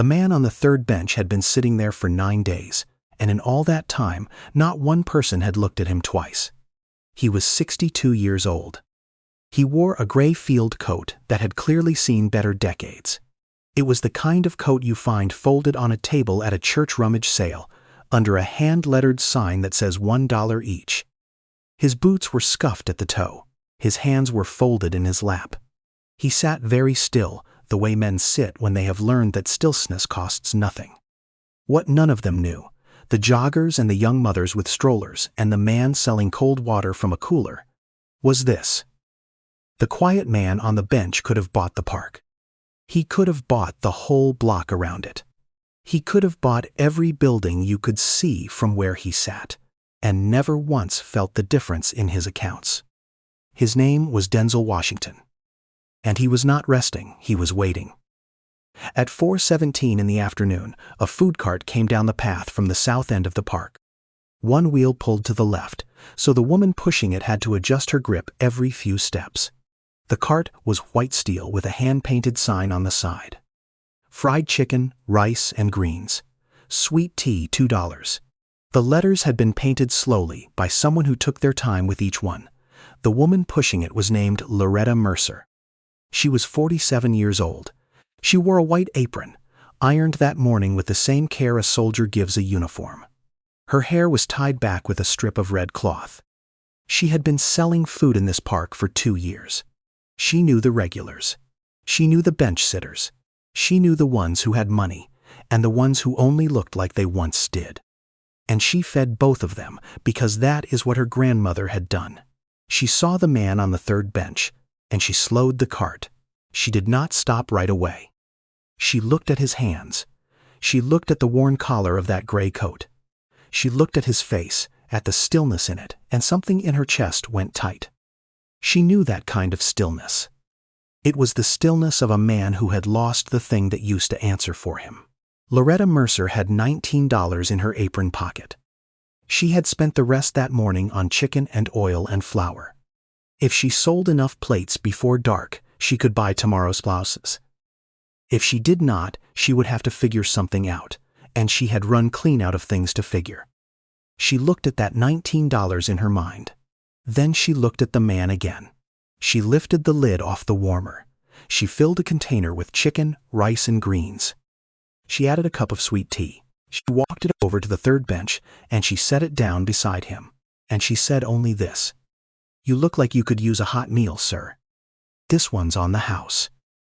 The man on the third bench had been sitting there for 9 days, and in all that time, not one person had looked at him twice. He was 62 years old. He wore a gray field coat that had clearly seen better decades. It was the kind of coat you find folded on a table at a church rummage sale, under a hand-lettered sign that says $1 each. His boots were scuffed at the toe. His hands were folded in his lap. He sat very still, the way men sit when they have learned that stillness costs nothing. What none of them knew, the joggers and the young mothers with strollers and the man selling cold water from a cooler, was this. The quiet man on the bench could have bought the park. He could have bought the whole block around it. He could have bought every building you could see from where he sat, and never once felt the difference in his accounts. His name was Denzel Washington. And he was not resting, he was waiting. At 4:17 in the afternoon, a food cart came down the path from the south end of the park. One wheel pulled to the left, so the woman pushing it had to adjust her grip every few steps. The cart was white steel with a hand-painted sign on the side. Fried chicken, rice, and greens. Sweet tea, $2. The letters had been painted slowly by someone who took their time with each one. The woman pushing it was named Loretta Mercer. She was 47 years old. She wore a white apron, ironed that morning with the same care a soldier gives a uniform. Her hair was tied back with a strip of red cloth. She had been selling food in this park for 2 years. She knew the regulars. She knew the bench sitters. She knew the ones who had money, and the ones who only looked like they once did. And she fed both of them, because that is what her grandmother had done. She saw the man on the third bench, and she slowed the cart. She did not stop right away. She looked at his hands. She looked at the worn collar of that gray coat. She looked at his face, at the stillness in it, and something in her chest went tight. She knew that kind of stillness. It was the stillness of a man who had lost the thing that used to answer for him. Loretta Mercer had $19 in her apron pocket. She had spent the rest that morning on chicken and oil and flour. If she sold enough plates before dark, she could buy tomorrow's blouses. If she did not, she would have to figure something out, and she had run clean out of things to figure. She looked at that $19 in her mind. Then she looked at the man again. She lifted the lid off the warmer. She filled a container with chicken, rice, and greens. She added a cup of sweet tea. She walked it over to the third bench, and she set it down beside him. And she said only this. "You look like you could use a hot meal, sir. This one's on the house."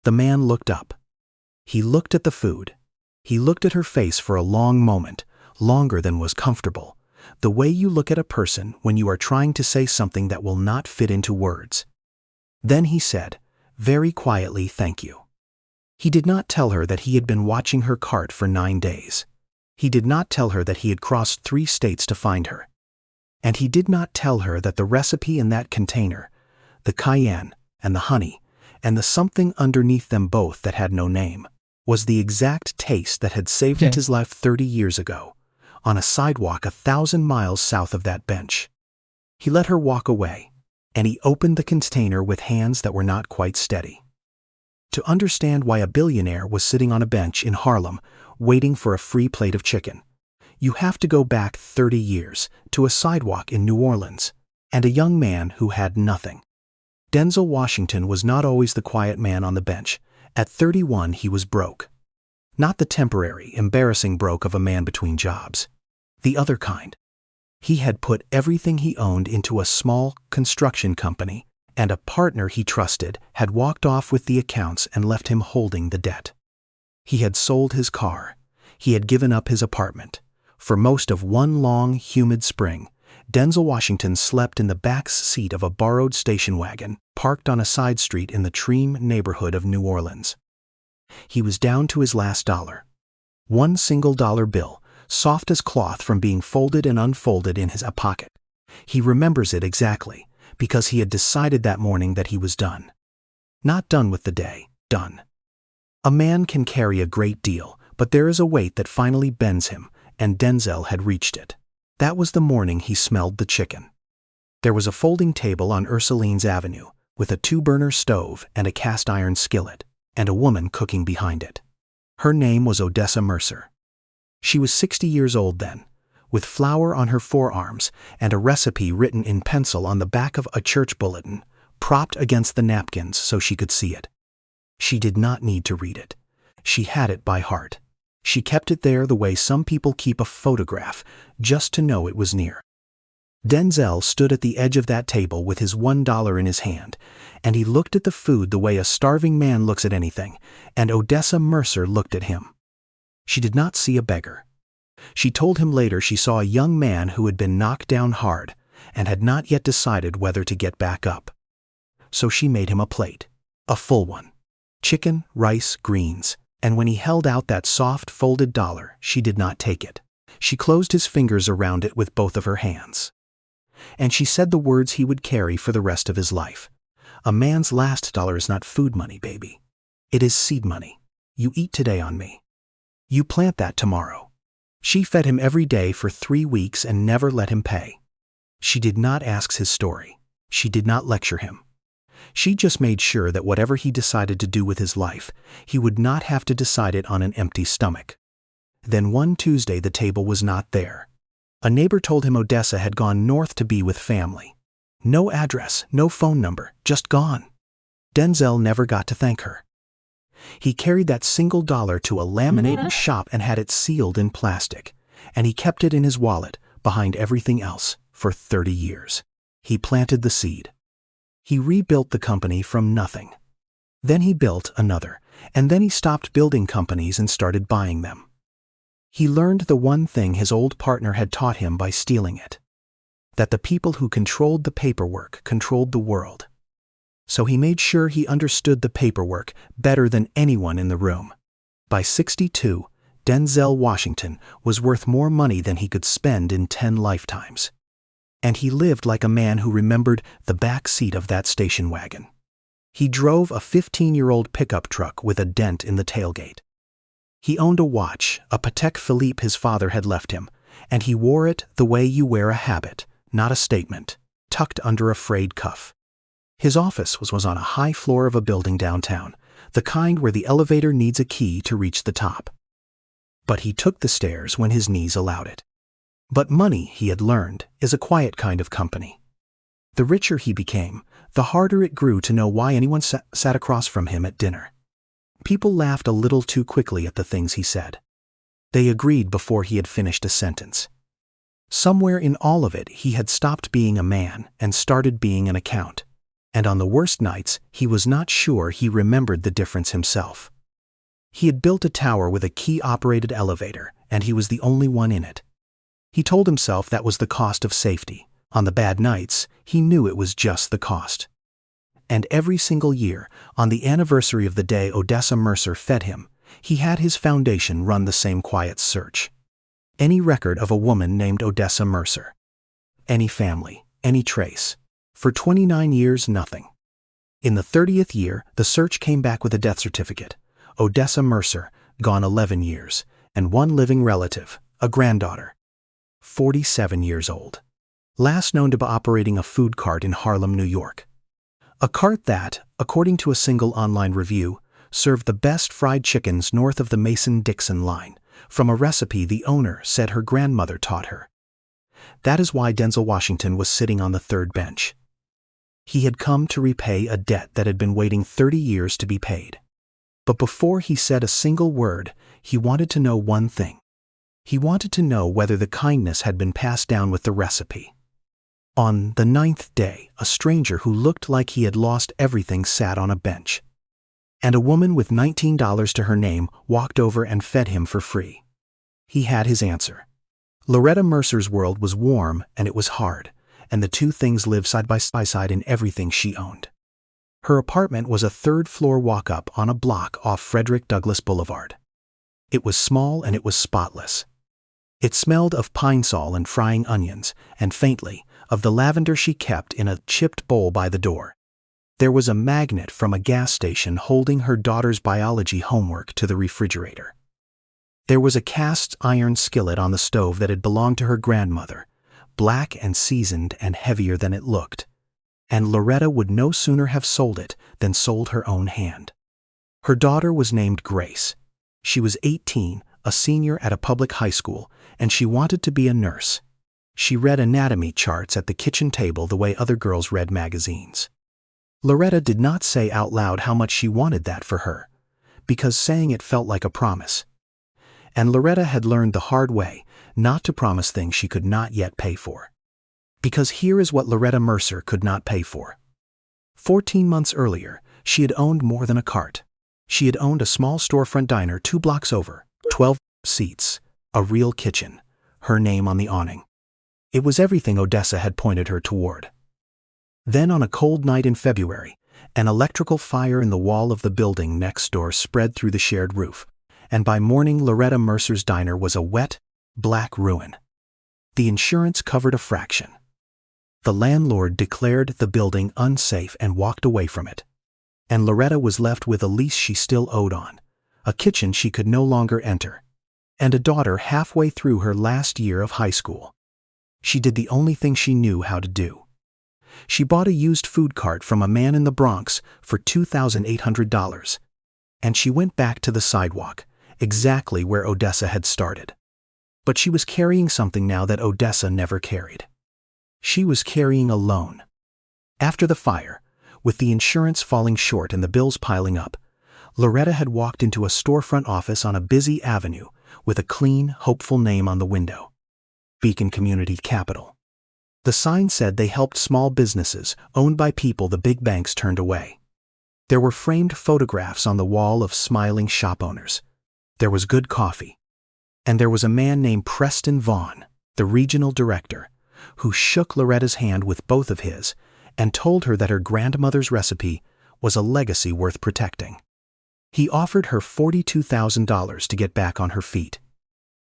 The man looked up. He looked at the food. He looked at her face for a long moment, longer than was comfortable, the way you look at a person when you are trying to say something that will not fit into words. Then he said, very quietly, "Thank you." He did not tell her that he had been watching her cart for 9 days. He did not tell her that he had crossed 3 states to find her. And he did not tell her that the recipe in that container, the cayenne and the honey, and the something underneath them both that had no name, was the exact taste that had saved his life 30 years ago, on a sidewalk 1,000 miles south of that bench. He let her walk away, and he opened the container with hands that were not quite steady. To understand why a billionaire was sitting on a bench in Harlem, waiting for a free plate of chicken, you have to go back 30 years to a sidewalk in New Orleans, and a young man who had nothing. Denzel Washington was not always the quiet man on the bench. At 31, he was broke. Not the temporary, embarrassing broke of a man between jobs. The other kind. He had put everything he owned into a small construction company, and a partner he trusted had walked off with the accounts and left him holding the debt. He had sold his car. He had given up his apartment. For most of one long, humid spring, Denzel Washington slept in the back seat of a borrowed station wagon parked on a side street in the Treem neighborhood of New Orleans. He was down to his last dollar. One single dollar bill, soft as cloth from being folded and unfolded in his pocket. He remembers it exactly, because he had decided that morning that he was done. Not done with the day, done. A man can carry a great deal, but there is a weight that finally bends him, and Denzel had reached it. That was the morning he smelled the chicken. There was a folding table on Ursuline's Avenue, with a 2-burner stove and a cast-iron skillet, and a woman cooking behind it. Her name was Odessa Mercer. She was 60 years old then, with flour on her forearms and a recipe written in pencil on the back of a church bulletin, propped against the napkins so she could see it. She did not need to read it. She had it by heart. She kept it there the way some people keep a photograph, just to know it was near. Denzel stood at the edge of that table with his $1 in his hand, and he looked at the food the way a starving man looks at anything, and Odessa Mercer looked at him. She did not see a beggar. She told him later she saw a young man who had been knocked down hard and had not yet decided whether to get back up. So she made him a plate, a full one. Chicken, rice, greens, and when he held out that soft, folded dollar, she did not take it. She closed his fingers around it with both of her hands. And she said the words he would carry for the rest of his life. A man's last dollar is not food money, baby. It is seed money. You eat today on me. You plant that tomorrow. She fed him every day for 3 weeks and never let him pay. She did not ask his story. She did not lecture him. She just made sure that whatever he decided to do with his life, he would not have to decide it on an empty stomach. Then one Tuesday the table was not there. A neighbor told him Odessa had gone north to be with family. No address, no phone number, just gone. Denzel never got to thank her. He carried that single dollar to a laminated shop and had it sealed in plastic, and he kept it in his wallet, behind everything else, for 30 years. He planted the seed. He rebuilt the company from nothing. Then he built another, and then he stopped building companies and started buying them. He learned the one thing his old partner had taught him by stealing it: that the people who controlled the paperwork controlled the world. So he made sure he understood the paperwork better than anyone in the room. By 62, Denzel Washington was worth more money than he could spend in 10 lifetimes. And he lived like a man who remembered the back seat of that station wagon. He drove a 15-year-old pickup truck with a dent in the tailgate. He owned a watch, a Patek Philippe his father had left him, and he wore it the way you wear a habit, not a statement, tucked under a frayed cuff. His office was on a high floor of a building downtown, the kind where the elevator needs a key to reach the top. But he took the stairs when his knees allowed it. But money, he had learned, is a quiet kind of company. The richer he became, the harder it grew to know why anyone sat across from him at dinner. People laughed a little too quickly at the things he said. They agreed before he had finished a sentence. Somewhere in all of it, he had stopped being a man and started being an account. And on the worst nights, he was not sure he remembered the difference himself. He had built a tower with a key-operated elevator, and he was the only one in it. He told himself that was the cost of safety. On the bad nights, he knew it was just the cost. And every single year, on the anniversary of the day Odessa Mercer fed him, he had his foundation run the same quiet search. Any record of a woman named Odessa Mercer. Any family, any trace. For 29 years, nothing. In the 30th year, the search came back with a death certificate. Odessa Mercer, gone 11 years, and one living relative, a granddaughter. 47 years old. Last known to be operating a food cart in Harlem, New York. A cart that, according to a single online review, served the best fried chickens north of the Mason-Dixon line, from a recipe the owner said her grandmother taught her. That is why Denzel Washington was sitting on the third bench. He had come to repay a debt that had been waiting 30 years to be paid. But before he said a single word, he wanted to know one thing. He wanted to know whether the kindness had been passed down with the recipe. On the 9th day, a stranger who looked like he had lost everything sat on a bench. And a woman with $19 to her name walked over and fed him for free. He had his answer. Loretta Mercer's world was warm and it was hard, and the two things lived side by side in everything she owned. Her apartment was a third-floor walk-up on a block off Frederick Douglass Boulevard. It was small and it was spotless. It smelled of pine sol and frying onions, and faintly, of the lavender she kept in a chipped bowl by the door. There was a magnet from a gas station holding her daughter's biology homework to the refrigerator. There was a cast iron skillet on the stove that had belonged to her grandmother, black and seasoned and heavier than it looked. And Loretta would no sooner have sold it than sold her own hand. Her daughter was named Grace. She was 18, a senior at a public high school, and she wanted to be a nurse. She read anatomy charts at the kitchen table the way other girls read magazines. Loretta did not say out loud how much she wanted that for her, because saying it felt like a promise. And Loretta had learned the hard way not to promise things she could not yet pay for. Because here is what Loretta Mercer could not pay for. 14 months earlier, she had owned more than a cart. She had owned a small storefront diner 2 blocks over, 12 seats, a real kitchen, her name on the awning. It was everything Odessa had pointed her toward. Then on a cold night in February, an electrical fire in the wall of the building next door spread through the shared roof, and by morning Loretta Mercer's diner was a wet, black ruin. The insurance covered a fraction. The landlord declared the building unsafe and walked away from it. And Loretta was left with a lease she still owed on, a kitchen she could no longer enter, and a daughter halfway through her last year of high school. She did the only thing she knew how to do. She bought a used food cart from a man in the Bronx for $2,800, and she went back to the sidewalk, exactly where Odessa had started. But she was carrying something now that Odessa never carried. She was carrying a loan. After the fire, with the insurance falling short and the bills piling up, Loretta had walked into a storefront office on a busy avenue with a clean, hopeful name on the window: Beacon Community Capital. The sign said they helped small businesses owned by people the big banks turned away. There were framed photographs on the wall of smiling shop owners. There was good coffee. And there was a man named Preston Vaughn, the regional director, who shook Loretta's hand with both of his and told her that her grandmother's recipe was a legacy worth protecting. He offered her $42,000 to get back on her feet.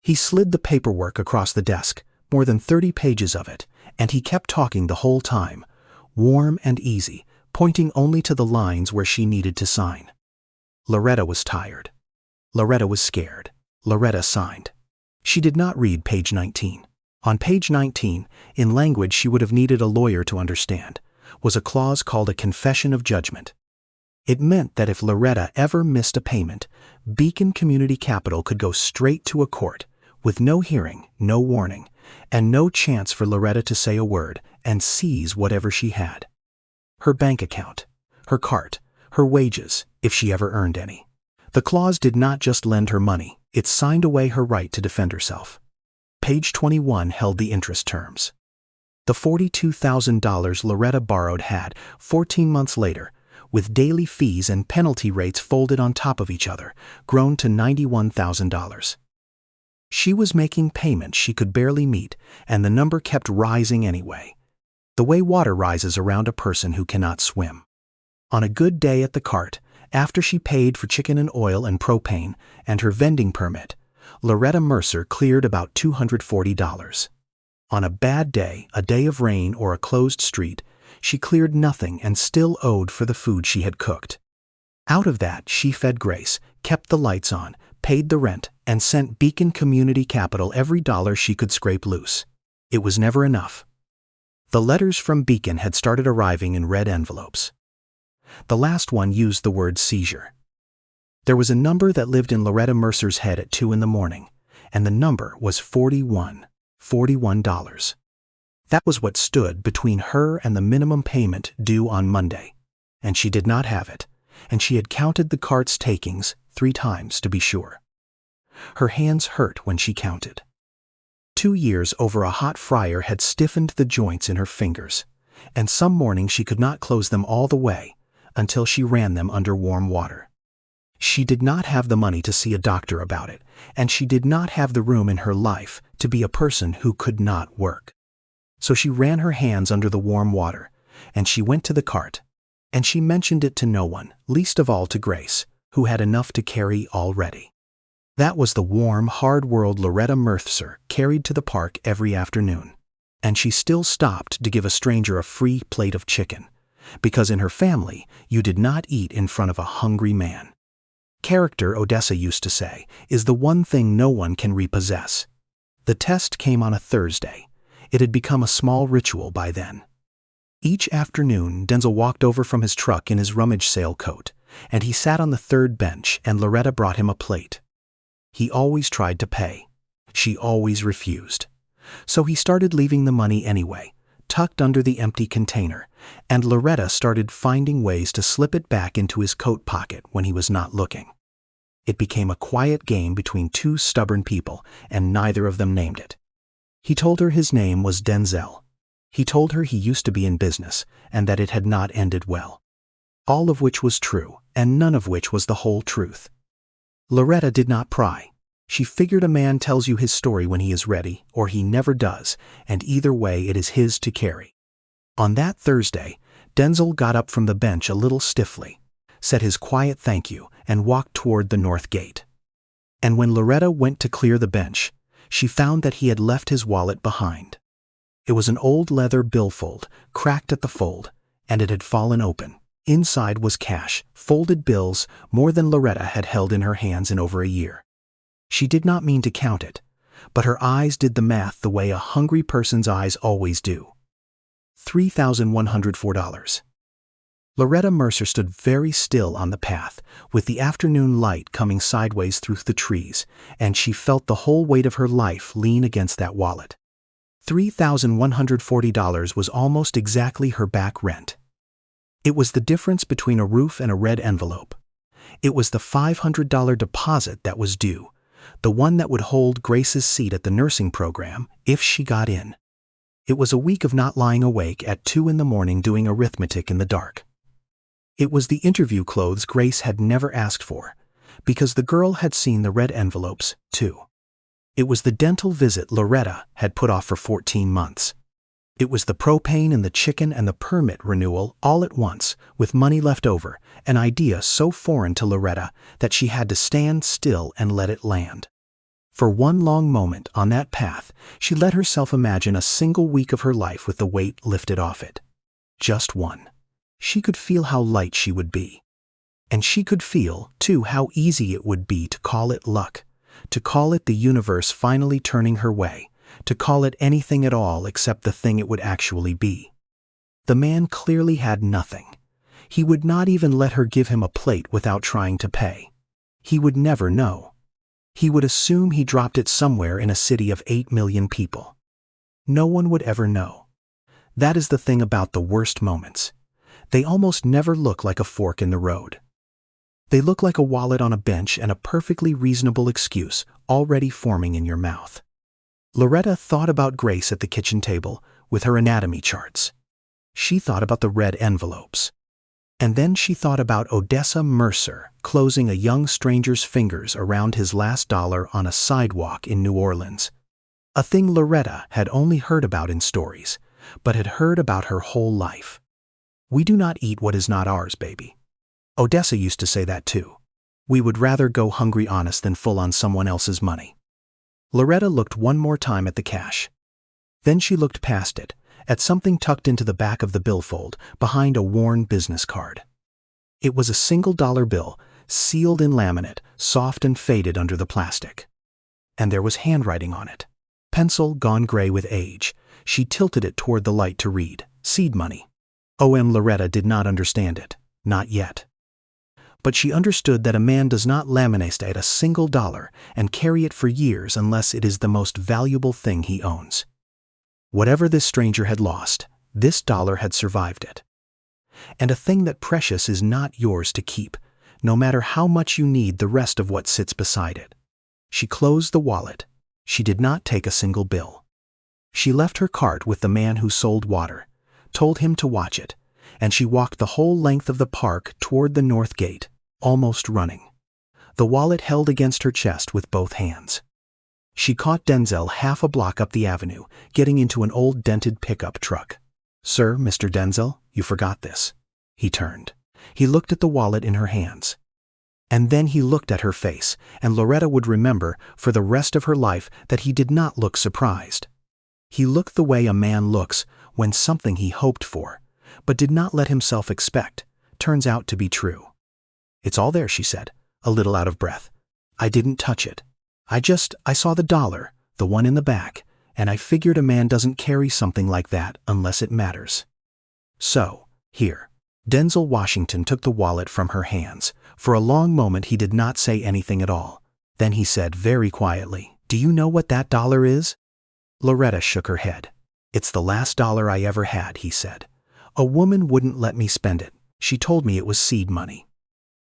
He slid the paperwork across the desk, more than 30 pages of it, and he kept talking the whole time, warm and easy, pointing only to the lines where she needed to sign. Loretta was tired. Loretta was scared. Loretta signed. She did not read page 19. On page 19, in language she would have needed a lawyer to understand, was a clause called a confession of judgment. It meant that if Loretta ever missed a payment, Beacon Community Capital could go straight to a court, with no hearing, no warning, and no chance for Loretta to say a word and seize whatever she had. Her bank account, her cart, her wages, if she ever earned any. The clause did not just lend her money, it signed away her right to defend herself. Page 21 held the interest terms. The $42,000 Loretta borrowed had, 14 months later, with daily fees and penalty rates folded on top of each other, grown to $91,000. She was making payments she could barely meet, and the number kept rising anyway, the way water rises around a person who cannot swim. On a good day at the cart, after she paid for chicken and oil and propane and her vending permit, Loretta Mercer cleared about $240. On a bad day, a day of rain or a closed street, she cleared nothing and still owed for the food she had cooked. Out of that, she fed Grace, kept the lights on, paid the rent, and sent Beacon Community Capital every dollar she could scrape loose. It was never enough. The letters from Beacon had started arriving in red envelopes. The last one used the word seizure. There was a number that lived in Loretta Mercer's head at 2 in the morning, and the number was $41. That was what stood between her and the minimum payment due on Monday, and she did not have it, and she had counted the cart's takings 3 times to be sure. Her hands hurt when she counted. 2 years over a hot fryer had stiffened the joints in her fingers, and some mornings she could not close them all the way until she ran them under warm water. She did not have the money to see a doctor about it, and she did not have the room in her life to be a person who could not work. So she ran her hands under the warm water, and she went to the cart, and she mentioned it to no one, least of all to Grace, who had enough to carry already. That was the warm, hard-world Loretta Mercer carried to the park every afternoon, and she still stopped to give a stranger a free plate of chicken, because in her family you did not eat in front of a hungry man. Character, Odessa used to say, is the one thing no one can repossess. The test came on a Thursday. It had become a small ritual by then. Each afternoon, Denzel walked over from his truck in his rummage sale coat, and he sat on the third bench, and Loretta brought him a plate. He always tried to pay. She always refused. So he started leaving the money anyway, tucked under the empty container, and Loretta started finding ways to slip it back into his coat pocket when he was not looking. It became a quiet game between two stubborn people, and neither of them named it. He told her his name was Denzel. He told her he used to be in business, and that it had not ended well. All of which was true, and none of which was the whole truth. Loretta did not pry. She figured a man tells you his story when he is ready, or he never does, and either way it is his to carry. On that Thursday, Denzel got up from the bench a little stiffly, said his quiet thank you, and walked toward the north gate. And when Loretta went to clear the bench, she found that he had left his wallet behind. It was an old leather billfold, cracked at the fold, and it had fallen open. Inside was cash, folded bills, more than Loretta had held in her hands in over a year. She did not mean to count it, but her eyes did the math the way a hungry person's eyes always do. $3,104. Loretta Mercer stood very still on the path, with the afternoon light coming sideways through the trees, and she felt the whole weight of her life lean against that wallet. $3,140 was almost exactly her back rent. It was the difference between a roof and a red envelope. It was the $500 deposit that was due, the one that would hold Grace's seat at the nursing program if she got in. It was a week of not lying awake at 2 a.m. doing arithmetic in the dark. It was the interview clothes Grace had never asked for, because the girl had seen the red envelopes, too. It was the dental visit Loretta had put off for 14 months. It was the propane and the chicken and the permit renewal all at once, with money left over, an idea so foreign to Loretta that she had to stand still and let it land. For one long moment on that path, she let herself imagine a single week of her life with the weight lifted off it. Just one. She could feel how light she would be. And she could feel, too, how easy it would be to call it luck, to call it the universe finally turning her way, to call it anything at all except the thing it would actually be. The man clearly had nothing. He would not even let her give him a plate without trying to pay. He would never know. He would assume he dropped it somewhere in a city of 8 million people. No one would ever know. That is the thing about the worst moments. They almost never look like a fork in the road. They look like a wallet on a bench and a perfectly reasonable excuse already forming in your mouth. Loretta thought about Grace at the kitchen table with her anatomy charts. She thought about the red envelopes. And then she thought about Odessa Mercer closing a young stranger's fingers around his last dollar on a sidewalk in New Orleans. A thing Loretta had only heard about in stories, but had heard about her whole life. We do not eat what is not ours, baby. Odessa used to say that too. We would rather go hungry honest than full on someone else's money. Loretta looked one more time at the cash. Then she looked past it, at something tucked into the back of the billfold, behind a worn business card. It was a $1 bill, sealed in laminate, soft and faded under the plastic. And there was handwriting on it. Pencil gone gray with age. She tilted it toward the light to read, seed money. Loretta did not understand it. Not yet. But she understood that a man does not laminate a $1 and carry it for years unless it is the most valuable thing he owns. Whatever this stranger had lost, this dollar had survived it. And a thing that precious is not yours to keep, no matter how much you need the rest of what sits beside it. She closed the wallet. She did not take a single bill. She left her cart with the man who sold water, told him to watch it, and she walked the whole length of the park toward the north gate, almost running, the wallet held against her chest with both hands. She caught Denzel half a block up the avenue, getting into an old dented pickup truck. "Sir, Mr. Denzel, you forgot this." He turned. He looked at the wallet in her hands. And then he looked at her face, and Loretta would remember for the rest of her life that he did not look surprised. He looked the way a man looks when something he hoped for, but did not let himself expect, turns out to be true. "It's all there," she said, a little out of breath. "I didn't touch it. I saw the dollar, the one in the back, and I figured a man doesn't carry something like that unless it matters. So, here." Denzel Washington took the wallet from her hands. For a long moment he did not say anything at all. Then he said very quietly, "Do you know what that dollar is?" Loretta shook her head. "It's the last dollar I ever had," he said. "A woman wouldn't let me spend it. She told me it was seed money."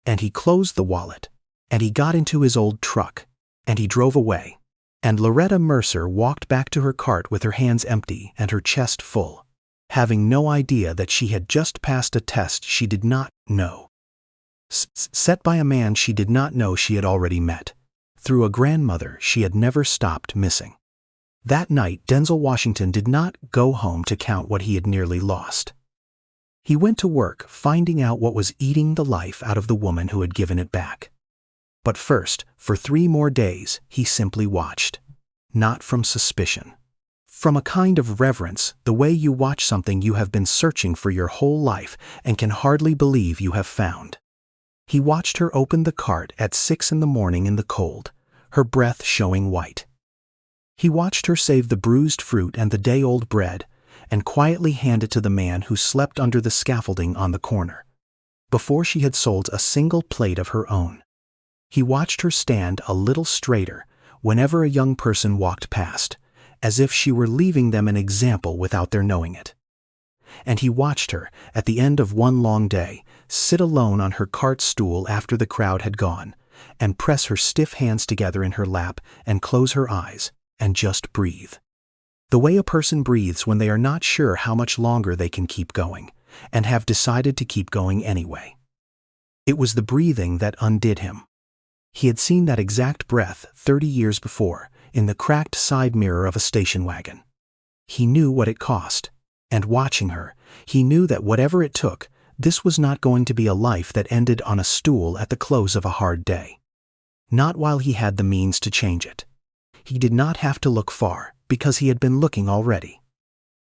And he closed the wallet, and he got into his old truck, and he drove away. And Loretta Mercer walked back to her cart with her hands empty and her chest full, having no idea that she had just passed a test she did not know. Set by a man she did not know she had already met, through a grandmother she had never stopped missing. That night, Denzel Washington did not go home to count what he had nearly lost. He went to work finding out what was eating the life out of the woman who had given it back. But first, for 3 more days, he simply watched. Not from suspicion. From a kind of reverence, the way you watch something you have been searching for your whole life and can hardly believe you have found. He watched her open the cart at 6 in the morning in the cold, her breath showing white. He watched her save the bruised fruit and the day-old bread and quietly hand it to the man who slept under the scaffolding on the corner, before she had sold a single plate of her own. He watched her stand a little straighter whenever a young person walked past, as if she were leaving them an example without their knowing it. And he watched her, at the end of one long day, sit alone on her cart stool after the crowd had gone, and press her stiff hands together in her lap and close her eyes, and just breathe. The way a person breathes when they are not sure how much longer they can keep going, and have decided to keep going anyway. It was the breathing that undid him. He had seen that exact breath 30 years before, in the cracked side mirror of a station wagon. He knew what it cost, and watching her, he knew that whatever it took, this was not going to be a life that ended on a stool at the close of a hard day. Not while he had the means to change it. He did not have to look far, because he had been looking already.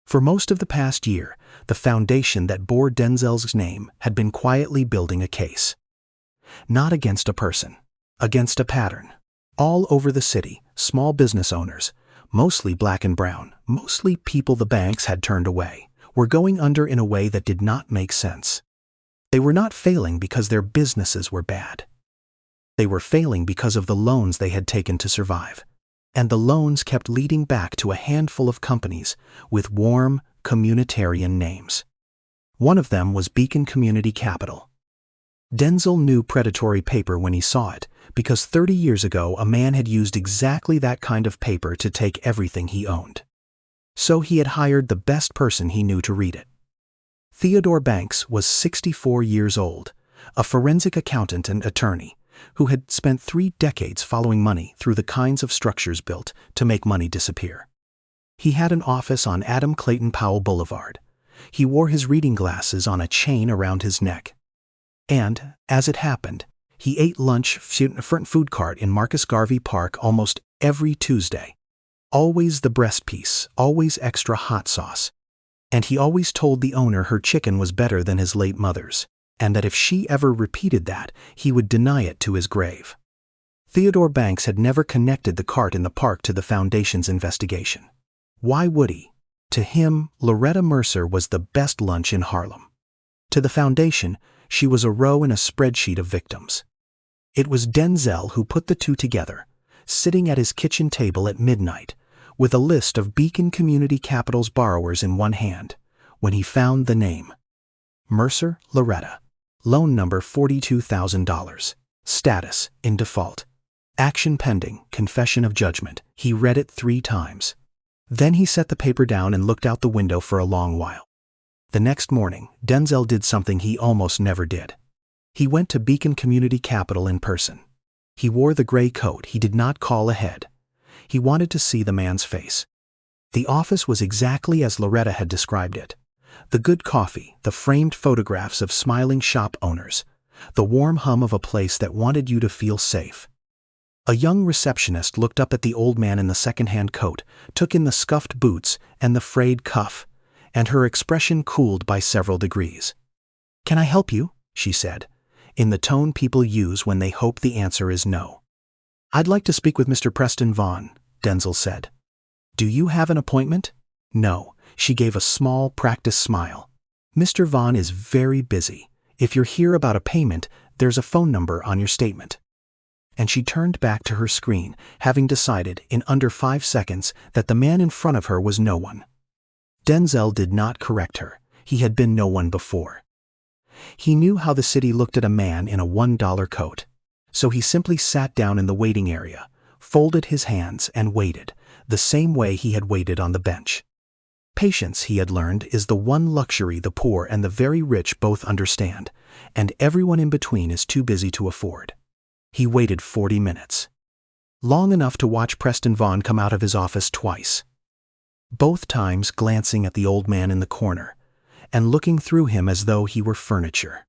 For most of the past year, the foundation that bore Denzel's name had been quietly building a case. Not against a person, against a pattern. All over the city, small business owners, mostly black and brown, mostly people the banks had turned away, were going under in a way that did not make sense. They were not failing because their businesses were bad. They were failing because of the loans they had taken to survive. And the loans kept leading back to a handful of companies with warm, communitarian names. One of them was Beacon Community Capital. Denzel knew predatory paper when he saw it, because 30 years ago a man had used exactly that kind of paper to take everything he owned. So he had hired the best person he knew to read it. Theodore Banks was 64 years old, a forensic accountant and attorney, who had spent 3 decades following money through the kinds of structures built to make money disappear. He had an office on Adam Clayton Powell Boulevard. He wore his reading glasses on a chain around his neck. And, as it happened, he ate lunch front food cart in Marcus Garvey Park almost every Tuesday. Always the breast piece, always extra hot sauce. And he always told the owner her chicken was better than his late mother's, and that if she ever repeated that, he would deny it to his grave. Theodore Banks had never connected the cart in the park to the Foundation's investigation. Why would he? To him, Loretta Mercer was the best lunch in Harlem. To the Foundation, she was a row in a spreadsheet of victims. It was Denzel who put the two together, sitting at his kitchen table at midnight, with a list of Beacon Community Capital's borrowers in one hand, when he found the name. Mercer, Loretta. Loan number $42,000. Status, in default. Action pending, confession of judgment. He read it 3 times. Then he set the paper down and looked out the window for a long while. The next morning, Denzel did something he almost never did. He went to Beacon Community Capital in person. He wore the gray coat he did not call ahead. He wanted to see the man's face. The office was exactly as Loretta had described it. The good coffee, the framed photographs of smiling shop owners, the warm hum of a place that wanted you to feel safe. A young receptionist looked up at the old man in the second-hand coat, took in the scuffed boots and the frayed cuff, and her expression cooled by several degrees. "Can I help you?" she said, in the tone people use when they hope the answer is no. "I'd like to speak with Mr. Preston Vaughn," Denzel said. "Do you have an appointment?" "No." She gave a small, practiced smile. "Mr. Vaughn is very busy. If you're here about a payment, there's a phone number on your statement." and she turned back to her screen, having decided in under 5 seconds that the man in front of her was no one. Denzel did not correct her. He had been no one before. He knew how the city looked at a man in a $1 coat. So he simply sat down in the waiting area, folded his hands, and waited, the same way he had waited on the bench. Patience, he had learned, is the one luxury the poor and the very rich both understand, and everyone in between is too busy to afford. He waited 40 minutes. Long enough to watch Preston Vaughn come out of his office twice. Both times glancing at the old man in the corner, and looking through him as though he were furniture.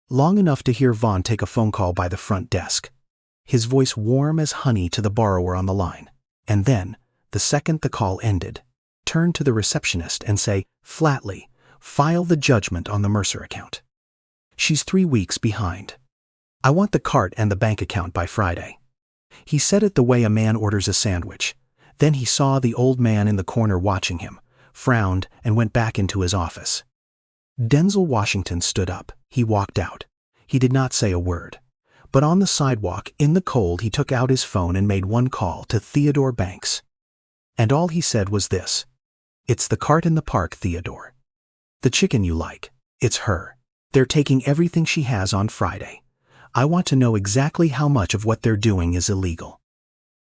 Long enough to hear Vaughn take a phone call by the front desk, his voice warm as honey to the borrower on the line, and then, the second the call ended, turn to the receptionist and say, flatly, file the judgment on the Mercer account. She's 3 weeks behind. I want the cart and the bank account by Friday. He said it the way a man orders a sandwich. Then he saw the old man in the corner watching him, frowned, and went back into his office. Denzel Washington stood up. He walked out. He did not say a word. But on the sidewalk, in the cold, he took out his phone and made one call to Theodore Banks. And all he said was this: "It's the cart in the park, Theodore. The chicken you like. It's her. They're taking everything she has on Friday. I want to know exactly how much of what they're doing is illegal.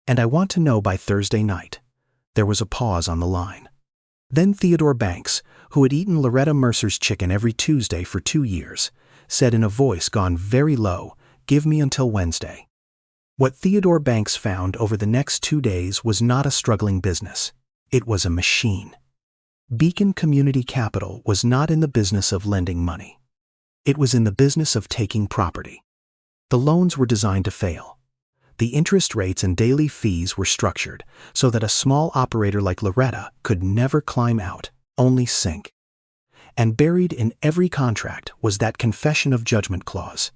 And I want to know by Thursday night." There was a pause on the line. Then Theodore Banks, who had eaten Loretta Mercer's chicken every Tuesday for 2 years, said in a voice gone very low, "Give me until Wednesday." What Theodore Banks found over the next 2 days was not a struggling business. It was a machine. Beacon Community Capital was not in the business of lending money. It was in the business of taking property. The loans were designed to fail. The interest rates and daily fees were structured so that a small operator like Loretta could never climb out, only sink. And buried in every contract was that confession of judgment clause,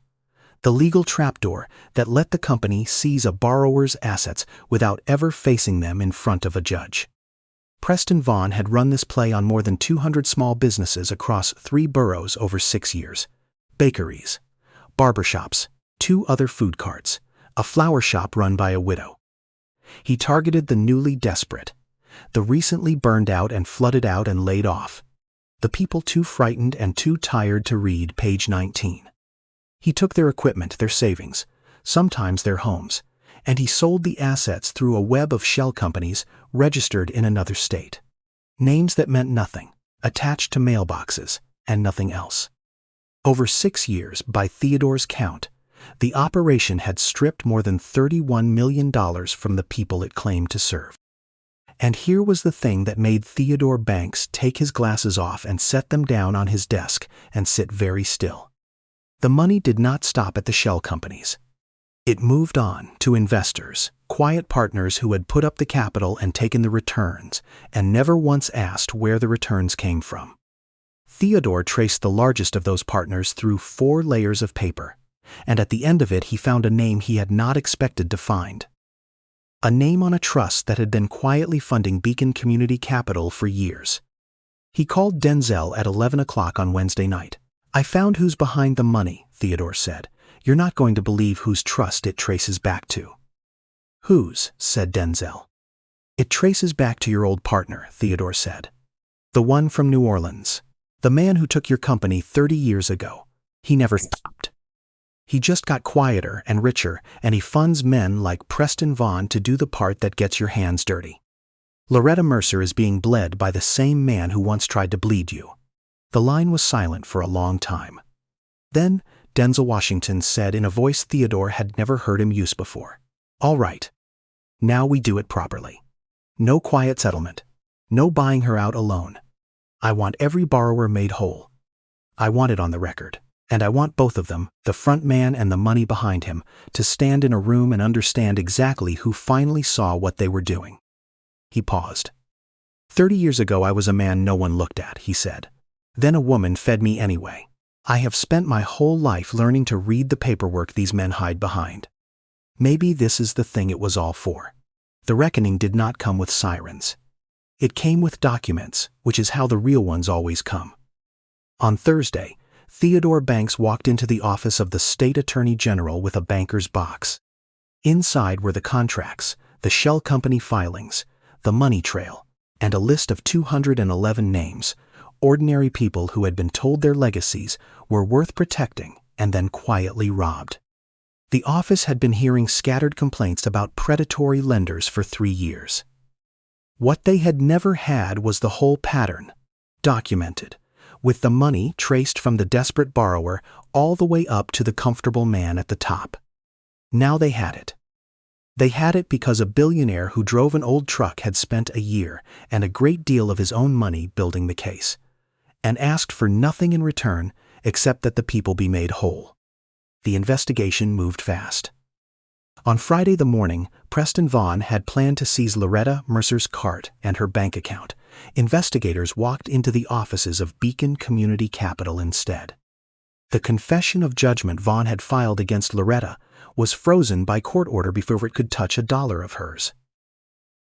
the legal trapdoor that let the company seize a borrower's assets without ever facing them in front of a judge. Preston Vaughn had run this play on more than 200 small businesses across 3 boroughs over 6 years. Bakeries, barbershops, 2 other food carts, a flower shop run by a widow. He targeted the newly desperate, the recently burned out and flooded out and laid off, the people too frightened and too tired to read page 19. He took their equipment, their savings, sometimes their homes, and he sold the assets through a web of shell companies registered in another state. Names that meant nothing, attached to mailboxes, and nothing else. Over 6 years, by Theodore's count, the operation had stripped more than $31 million from the people it claimed to serve. And here was the thing that made Theodore Banks take his glasses off and set them down on his desk and sit very still. The money did not stop at the shell companies. It moved on to investors, quiet partners who had put up the capital and taken the returns, and never once asked where the returns came from. Theodore traced the largest of those partners through 4 layers of paper, and at the end of it he found a name he had not expected to find. A name on a trust that had been quietly funding Beacon Community Capital for years. He called Denzel at 11 o'clock on Wednesday night. "I found who's behind the money," Theodore said. "You're not going to believe whose trust it traces back to." "Whose?" said Denzel. "It traces back to your old partner," Theodore said. "The one from New Orleans. The man who took your company 30 years ago. He never stopped. He just got quieter and richer, and he funds men like Preston Vaughn to do the part that gets your hands dirty. Loretta Mercer is being bled by the same man who once tried to bleed you." The line was silent for a long time. Then Denzel Washington said in a voice Theodore had never heard him use before, "All right. Now we do it properly. No quiet settlement. No buying her out alone. I want every borrower made whole. I want it on the record. And I want both of them, the front man and the money behind him, to stand in a room and understand exactly who finally saw what they were doing." He paused. 30 years ago I was a man no one looked at," he said. "Then a woman fed me anyway. I have spent my whole life learning to read the paperwork these men hide behind. Maybe this is the thing it was all for. The reckoning did not come with sirens. It came with documents, which is how the real ones always come." On Thursday, Theodore Banks walked into the office of the State Attorney General with a banker's box. Inside were the contracts, the shell company filings, the money trail, and a list of 211 names, ordinary people who had been told their legacies were worth protecting and then quietly robbed. The office had been hearing scattered complaints about predatory lenders for 3 years. What they had never had was the whole pattern, documented, with the money traced from the desperate borrower all the way up to the comfortable man at the top. Now they had it. They had it because a billionaire who drove an old truck had spent a year and a great deal of his own money building the case, and asked for nothing in return except that the people be made whole. The investigation moved fast. On Friday the morning, Preston Vaughn had planned to seize Loretta Mercer's cart and her bank account. Investigators walked into the offices of Beacon Community Capital instead. The confession of judgment Vaughn had filed against Loretta was frozen by court order before it could touch $1 of hers.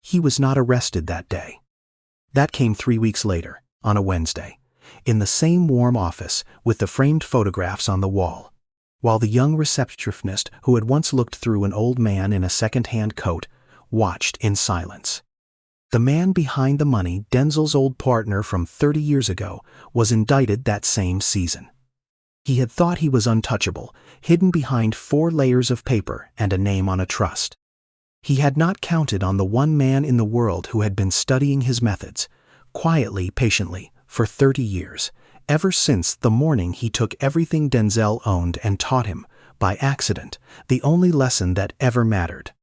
He was not arrested that day. That came 3 weeks later, on a Wednesday, in the same warm office with the framed photographs on the wall, while the young receptionist who had once looked through an old man in a second-hand coat watched in silence. The man behind the money, Denzel's old partner from 30 years ago, was indicted that same season. He had thought he was untouchable, hidden behind 4 layers of paper and a name on a trust. He had not counted on the one man in the world who had been studying his methods, quietly, patiently, for 30 years, ever since the morning he took everything Denzel owned and taught him, by accident, the only lesson that ever mattered.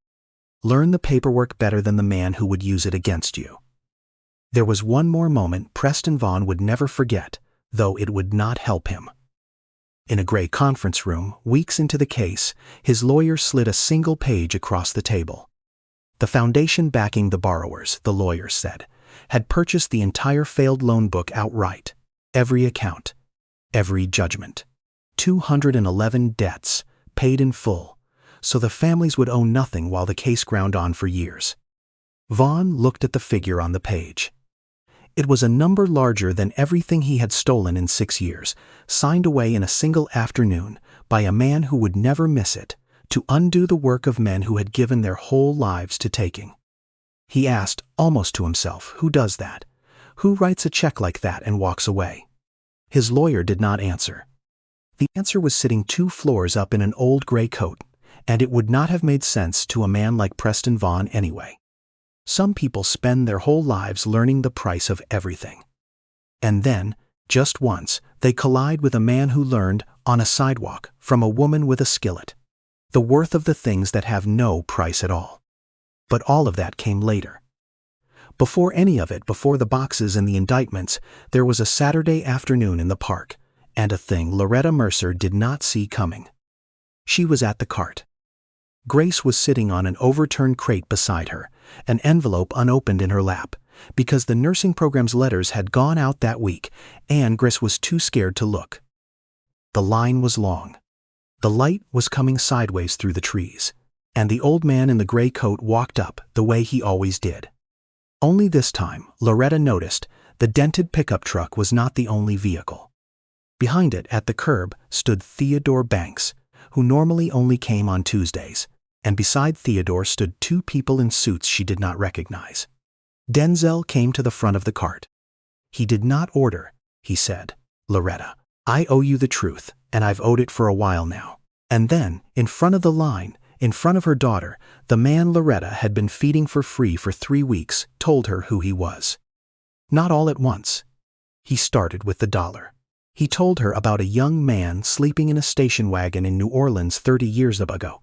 Learn the paperwork better than the man who would use it against you. There was one more moment Preston Vaughn would never forget, though it would not help him. In a gray conference room, weeks into the case, his lawyer slid a single page across the table. The foundation backing the borrowers, the lawyer said, had purchased the entire failed loan book outright, every account, every judgment. 211 debts, paid in full, so the families would owe nothing while the case ground on for years. Vaughn looked at the figure on the page. It was a number larger than everything he had stolen in 6 years, signed away in a single afternoon by a man who would never miss it, to undo the work of men who had given their whole lives to taking. He asked, almost to himself, who does that? Who writes a check like that and walks away? His lawyer did not answer. The answer was sitting 2 floors up in an old gray coat, and it would not have made sense to a man like Preston Vaughn anyway. Some people spend their whole lives learning the price of everything. And then, just once, they collide with a man who learned, on a sidewalk, from a woman with a skillet, the worth of the things that have no price at all. But all of that came later. Before any of it, before the boxes and the indictments, there was a Saturday afternoon in the park, and a thing Loretta Mercer did not see coming. She was at the cart. Grace was sitting on an overturned crate beside her, an envelope unopened in her lap, because the nursing program's letters had gone out that week, and Grace was too scared to look. The line was long. The light was coming sideways through the trees, and the old man in the gray coat walked up the way he always did. Only this time, Loretta noticed, the dented pickup truck was not the only vehicle. Behind it, at the curb, stood Theodore Banks, who normally only came on Tuesdays, and beside Theodore stood 2 people in suits she did not recognize. Denzel came to the front of the cart. He did not order, he said, Loretta, I owe you the truth, and I've owed it for a while now. And then, in front of the line, in front of her daughter, the man Loretta had been feeding for free for 3 weeks told her who he was. Not all at once. He started with the dollar. He told her about a young man sleeping in a station wagon in New Orleans 30 years ago,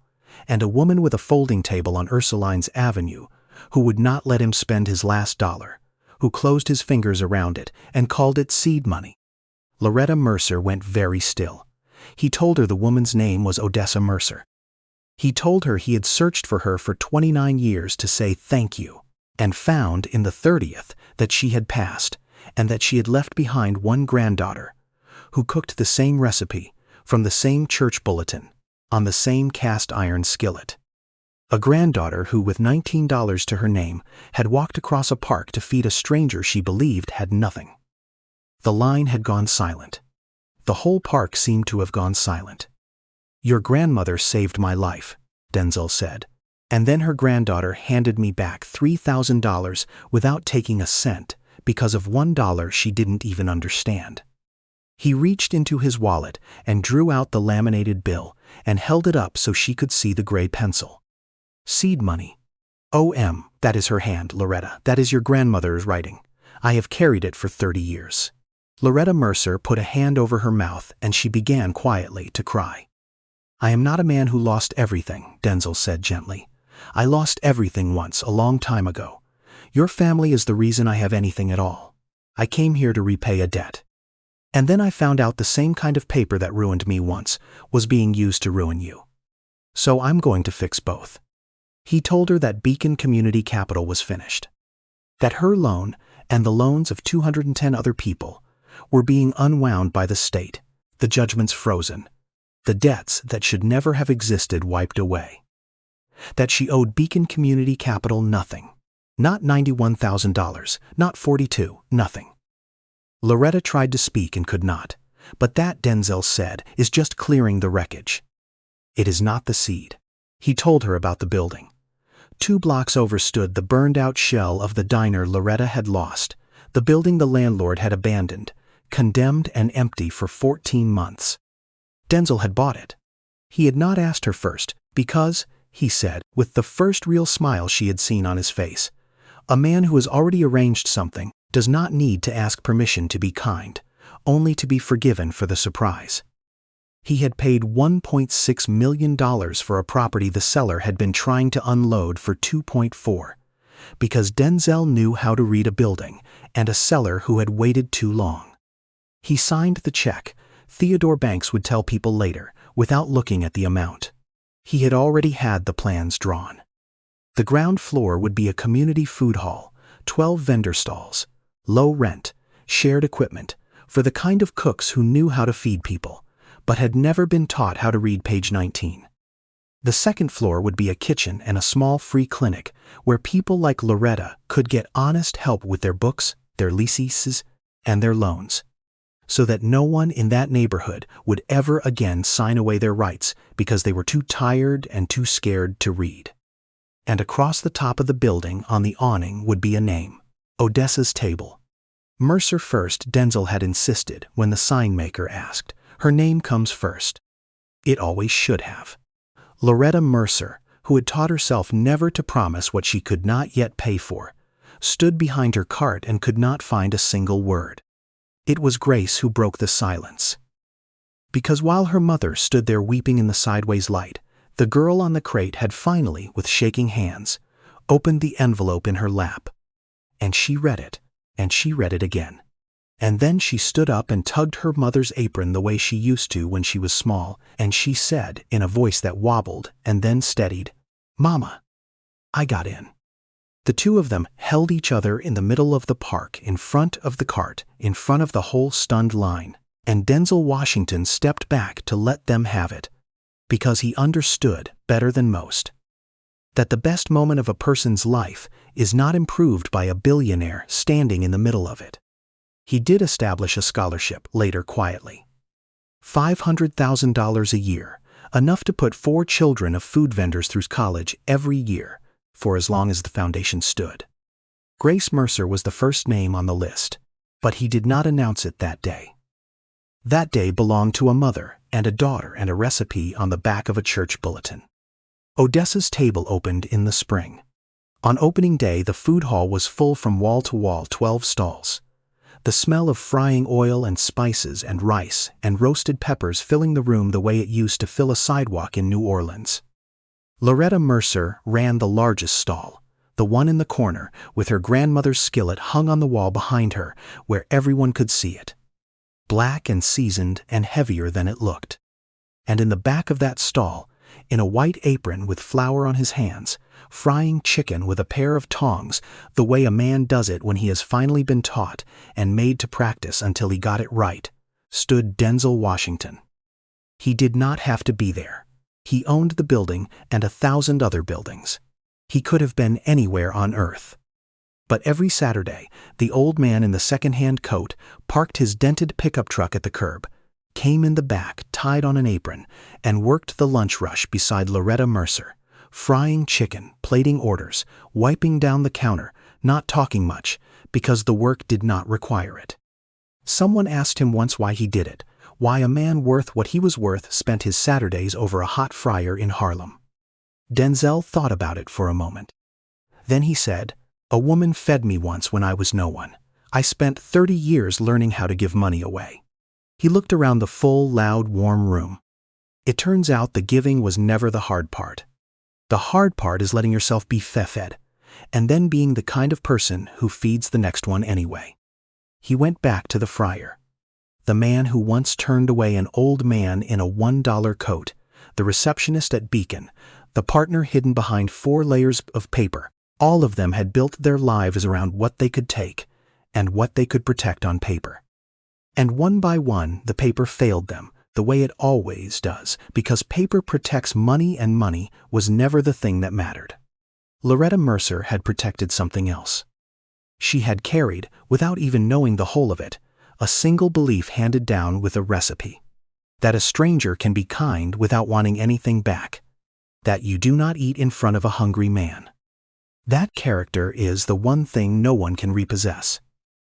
and a woman with a folding table on Ursuline's Avenue who would not let him spend his last dollar, who closed his fingers around it and called it seed money. Loretta Mercer went very still. He told her the woman's name was Odessa Mercer. He told her he had searched for her for 29 years to say thank you, and found in the 30th that she had passed, and that she had left behind one granddaughter, who cooked the same recipe, from the same church bulletin, on the same cast iron skillet. A granddaughter who, with $19 to her name, had walked across a park to feed a stranger she believed had nothing. The line had gone silent. The whole park seemed to have gone silent. Your grandmother saved my life, Denzel said, And then her granddaughter handed me back $3,000 without taking a cent because of $1 she didn't even understand. He reached into his wallet and drew out the laminated bill and held it up so she could see the gray pencil. Seed money. O.M., that is her hand, Loretta. That is your grandmother's writing. I have carried it for 30 years. Loretta Mercer put a hand over her mouth and she began quietly to cry. I am not a man who lost everything, Denzel said gently. I lost everything once, a long time ago. Your family is the reason I have anything at all. I came here to repay a debt. And then I found out the same kind of paper that ruined me once was being used to ruin you. So I'm going to fix both. He told her that Beacon Community Capital was finished. That her loan and the loans of 210 other people were being unwound by the state, the judgments frozen, the debts that should never have existed wiped away. That she owed Beacon Community Capital nothing. Not $91,000, not $42, nothing. Loretta tried to speak and could not, but that, Denzel said, is just clearing the wreckage. It is not the seed. He told her about the building. 2 blocks over stood the burned-out shell of the diner Loretta had lost, the building the landlord had abandoned, condemned and empty for 14 months. Denzel had bought it. He had not asked her first, because, he said, with the first real smile she had seen on his face, a man who has already arranged something does not need to ask permission to be kind, only to be forgiven for the surprise. He had paid $1.6 million for a property the seller had been trying to unload for $2.4, because Denzel knew how to read a building and a seller who had waited too long. He signed the check, Theodore Banks would tell people later, without looking at the amount. He had already had the plans drawn. The ground floor would be a community food hall, 12 vendor stalls, low rent, shared equipment, for the kind of cooks who knew how to feed people, but had never been taught how to read page 19. The second floor would be a kitchen and a small free clinic where people like Loretta could get honest help with their books, their leases, and their loans, so that no one in that neighborhood would ever again sign away their rights because they were too tired and too scared to read. And across the top of the building on the awning would be a name, Odessa's Table. Mercer first, Denzel had insisted when the sign maker asked. Her name comes first. It always should have. Loretta Mercer, who had taught herself never to promise what she could not yet pay for, stood behind her cart and could not find a single word. It was Grace who broke the silence. Because while her mother stood there weeping in the sideways light, the girl on the crate had finally, with shaking hands, opened the envelope in her lap. And she read it, and she read it again. And then she stood up and tugged her mother's apron the way she used to when she was small, and she said, in a voice that wobbled and then steadied, "Mama, I got in." The two of them held each other in the middle of the park, in front of the cart, in front of the whole stunned line, and Denzel Washington stepped back to let them have it, because he understood, better than most, that the best moment of a person's life is not improved by a billionaire standing in the middle of it. He did establish a scholarship, later quietly. $500,000 a year, enough to put 4 children of food vendors through college every year, for as long as the foundation stood. Grace Mercer was the first name on the list, but he did not announce it that day. That day belonged to a mother and a daughter and a recipe on the back of a church bulletin. Odessa's Table opened in the spring. On opening day, the food hall was full from wall to wall, 12 stalls. The smell of frying oil and spices and rice and roasted peppers filling the room the way it used to fill a sidewalk in New Orleans. Loretta Mercer ran the largest stall, the one in the corner, with her grandmother's skillet hung on the wall behind her where everyone could see it. Black and seasoned and heavier than it looked. And in the back of that stall, in a white apron with flour on his hands, frying chicken with a pair of tongs, the way a man does it when he has finally been taught and made to practice until he got it right, stood Denzel Washington. He did not have to be there. He owned the building and 1,000 other buildings. He could have been anywhere on earth. But every Saturday, the old man in the second-hand coat parked his dented pickup truck at the curb, came in the back, tied on an apron, and worked the lunch rush beside Loretta Mercer, frying chicken, plating orders, wiping down the counter, not talking much, because the work did not require it. Someone asked him once why he did it, why a man worth what he was worth spent his Saturdays over a hot fryer in Harlem. Denzel thought about it for a moment. Then he said, "A woman fed me once when I was no one. I spent 30 years learning how to give money away." He looked around the full, loud, warm room. It turns out the giving was never the hard part. The hard part is letting yourself be fed, and then being the kind of person who feeds the next one anyway. He went back to the fryer. The man who once turned away an old man in a $1 coat, the receptionist at Beacon, the partner hidden behind 4 layers of paper, all of them had built their lives around what they could take and what they could protect on paper. And one by one, the paper failed them, the way it always does, because paper protects money, and money was never the thing that mattered. Loretta Mercer had protected something else. She had carried, without even knowing the whole of it, a single belief handed down with a recipe: that a stranger can be kind without wanting anything back, that you do not eat in front of a hungry man. That character is the one thing no one can repossess.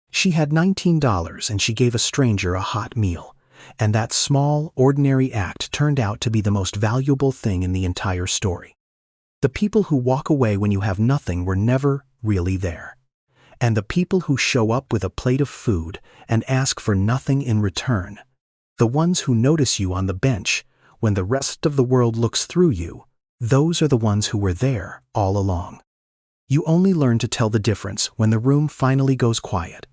She had $19 and she gave a stranger a hot meal, and that small, ordinary act turned out to be the most valuable thing in the entire story. The people who walk away when you have nothing were never really there. And the people who show up with a plate of food and ask for nothing in return, the ones who notice you on the bench when the rest of the world looks through you, those are the ones who were there all along. You only learn to tell the difference when the room finally goes quiet,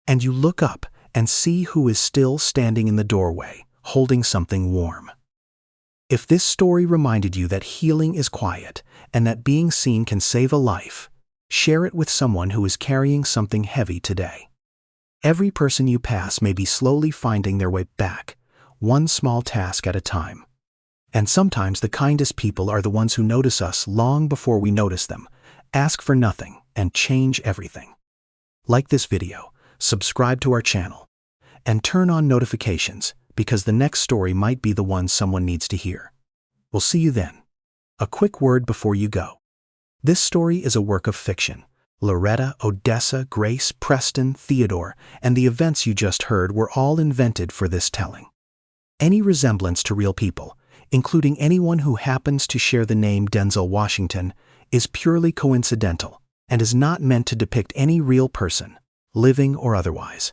and you look up and see who is still standing in the doorway, holding something warm. If this story reminded you that healing is quiet and that being seen can save a life, share it with someone who is carrying something heavy today. Every person you pass may be slowly finding their way back, one small task at a time. And sometimes the kindest people are the ones who notice us long before we notice them, ask for nothing, and change everything. Like this video, subscribe to our channel, and turn on notifications, because the next story might be the one someone needs to hear. We'll see you then. A quick word before you go. This story is a work of fiction. Loretta, Odessa, Grace, Preston, Theodore, and the events you just heard were all invented for this telling. Any resemblance to real people, including anyone who happens to share the name Denzel Washington, is purely coincidental and is not meant to depict any real person, living or otherwise.